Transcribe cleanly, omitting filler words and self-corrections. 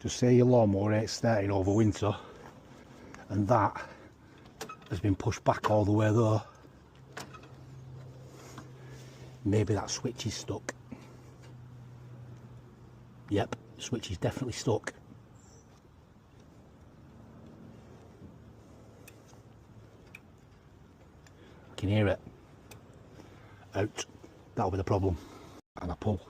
So say your lawnmower ain't starting over winter and that has been pushed back all the way there. Maybe that switch is stuck. Yep, the switch is definitely stuck. I can hear it. Out. That'll be the problem. And I pull.